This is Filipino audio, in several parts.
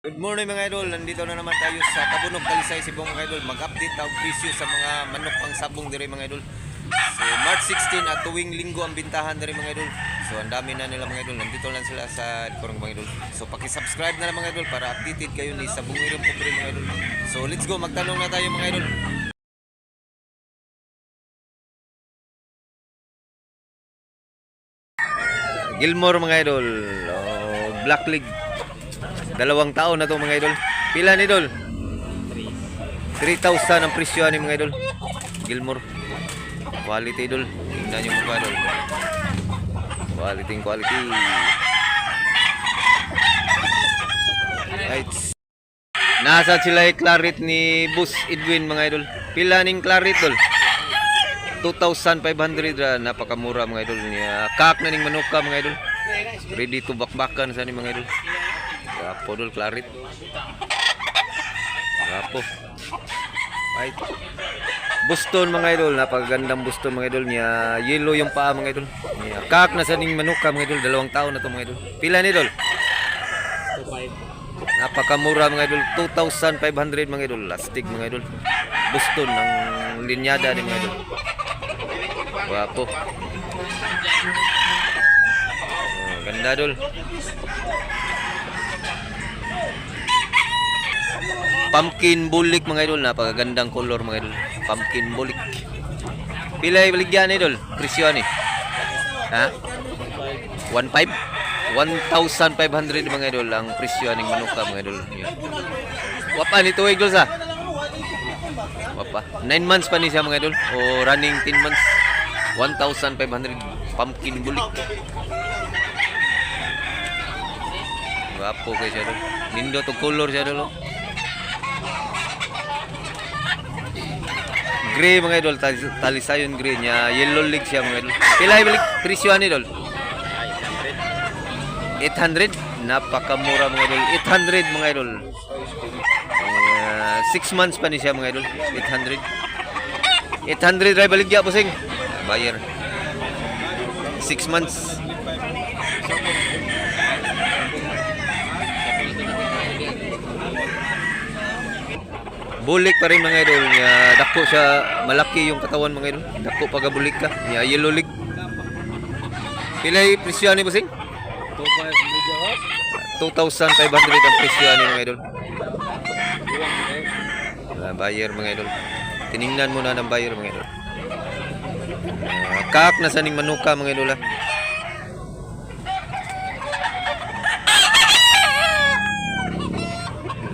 Good morning mga idol, nandito na naman tayo sa Tabunog, Talisay, Cebu mga idol. Mag-update tayo presyo sa mga manok pang sabong dire mga idol. So March 16 at tuwing linggo ang bintahan dire mga idol. So ang dami na nila mga idol, nandito lang sila sa Korong mga idol. So paki-subscribe na lang mga idol para updated kayo ni Sabong Irong Pobre mga idol. So let's go, magtanong na tayo mga idol. Gilmore mga idol, Black League. 2 taon na to mga idol. Pila ni idol? 3,000 ang presyo ni mga idol. Gilmore. Quality idol. Tingnan nyo mga idol. Quality. Right. Nasa sila claret ni Boss Edwin mga idol. Pila ning claret idol? 2,500 ra, napakamura mga idol niya. Kak na ning manuka mga idol. Ready to bakbakan sa ni mga idol. Gapo dol claret. Gapo. Right. Boston mga idol, napakagandang Boston mga idol niya. Yellow yung paa mga idol. Niya. Kak na sa ning manuka mga idol, 2 taon na to mga idol. Pila ni idol? 2,500. Napakamura mga idol, 2,500 mga idol. Lastig mga idol. Boston ng linyada ni mga idol. Gapo. Ganda dol. Pumpkin bulik mga idol, napakagandang color mga idol. Pumpkin bulik. Pila baligyan idol? Presyo ni? Ha? 1,500? 1,500 mga idol ang presyo ning manuka mga idol. Wapa ni tuig idol sa? Wapa. 9 months pa ni siya mga idol o running 10 months. 1,500 pumpkin bulik. Gapo kay siya dol. Nindo to color siya dol. Gray mga idol, talisayon gray niya, yellow leg siya mga idol. Pila ibalik presyo ni idol? 800. Napakamura mga idol. 800 mga idol. 6 months pa ni siya mga idol. 800. 800 ray baligya posing. Buyer. 6 months. Bulik pa rin mga idol niya, dako siya, malaki yung katawan mga idol. Dako pagabulik ka niya, yellow leg. Pilay presyo ni bossing? 2,500 ang presyo ni mga idol. Buyer mga idol. Tiningnan mo na ng buyer mga idol. Kak na sa ning manuka mga idol.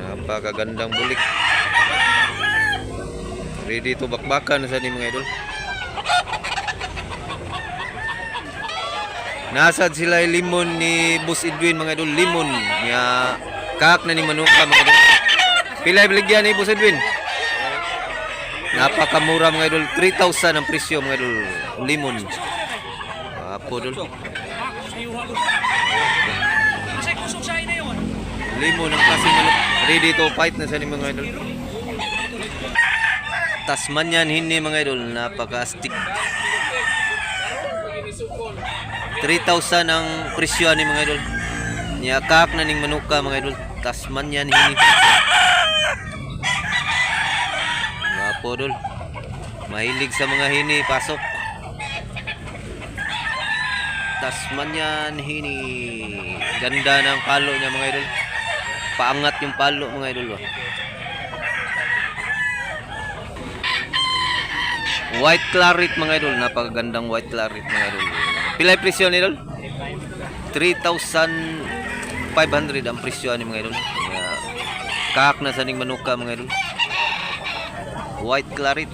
Napakagandang bulik. Ready to bakbakan sa ni mga idol. Nasad sila limon ni Boss Edwin mga idol. Limon niya. Kak na ni manuka mga idol. Pila baligyan ni Boss Edwin? Napakamura mga idol. 3,000 ang presyo mga idol. Limon. Apo idol. Limon ang klaseng manok. Ready to fight na sa ni mga idol. Tasmanian hindi mga idol, napaka-astig. 3,000 ang presyo ni mga idol. Niyakak na ning manuka mga idol. Tasmanian hindi. Gapo dol. Mahilig sa mga hini, pasok. Tasmanian hini. Ganda ng palo niya mga idol. Paangat yung palo mga idol. White claret mga idol, napakagandang white claret mga idol. Pila yung presyo ni idol? 3,500 ang presyo ni mga idol. Kak na sa ning manuka mga idol. White claret.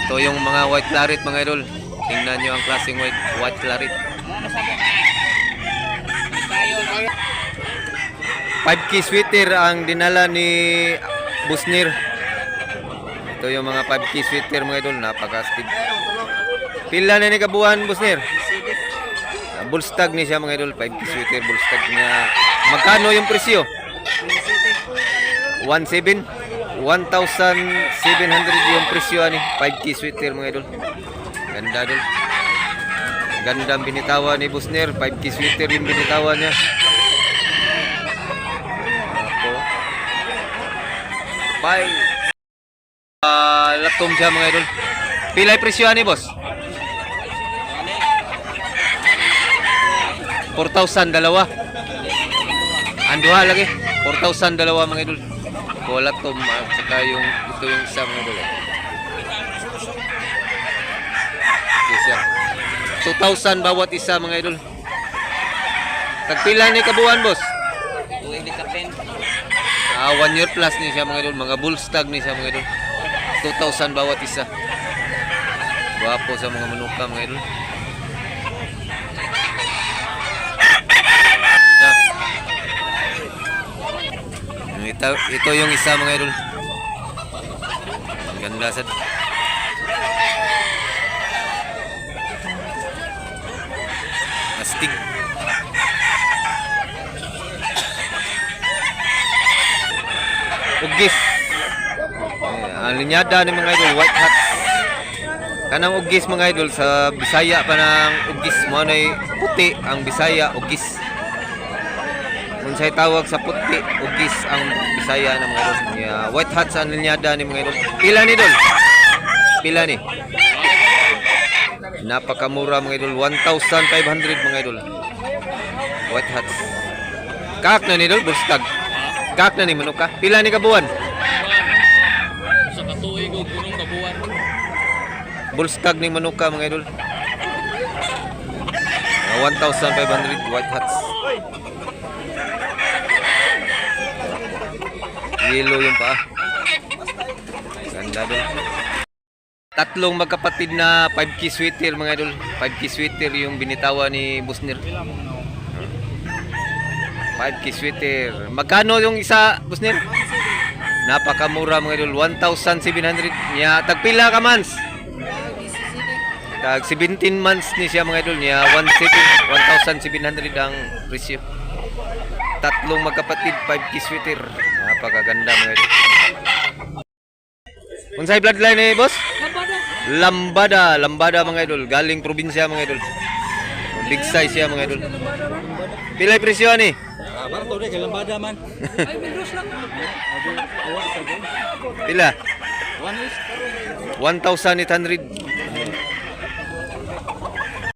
Ito yung mga white claret mga idol. Tingnan nyo ang klaseng white claret. 5K sweater ang dinala ni Busnir. Ito yung mga 5K sweater mga idol, napakastig. Pila na ni kabuhan Busnir? Bullstag ni siya mga idol, 5K sweater bullstag niya. Magkano yung presyo? 1,700. 1,700 yung presyo ni 5K sweater mga idol. Ganda idol. Ganda ang binitawan ni Busner. 5K sweater yung binitawan niya. Ako. Bye. Latom siya mga idol. Pilay presyo ni boss? 4,000 dalawa. Anduha lagi. 4,000 dalawa mga idol. Wala to saka yung ito yung isa mga idol. Isa. 2,000 bawat isa mga idol. Tagpila ni kabuan boss? 1 year plus ni siya mga idol. Mga bull stag ni siya mga idol. 2,000 bawat isa. Guwapo sa mga manuka mga idol. Ito yung isa mga idol. Ang ganda sa astig. Ugis. Ang linyada ni mga idol, white hat. Kanang ugis mga idol sa Bisaya pa ng ugis mo na puti ang Bisaya ugis. Kung sa'y tawag sa puti, ugis ang Bisaya ng mga idol. Yeah, white hat sa linyada ni mga idol. Pila ni idol? Pila ni? Napakamura mga idol. 1,500 mga idol. White hat. Kak na ni idol, burstag. Kak na ni manuka. Pila ni kabuan? Sa katuig o gunong kabuan. Burstag ni manuka mga idol. 1,500 white hats. Yellow yung paa. Ganda doon. Tatlong magkapatid na 5K sweater mga idol. 5K sweater yung binitawan ni Busner. 5K sweater. Magkano yung isa, Busner? Napakamura mga idol. 1,700. Niya, tagpila ka mans? Tag 17 months ni siya mga idol. Niya, 1,700 ang presyo. Tatlong magkapatid, 5K sweater. Napakaganda mga idol. Unsay bloodline ni boss? Lambada. Lambada mga idol. Galing probinsya mga idol. Big size siya mga idol. Pilay presyo ni? Barato rin, kay lambada man. Ay, Mendoz lang. Pila? 1 is 1,800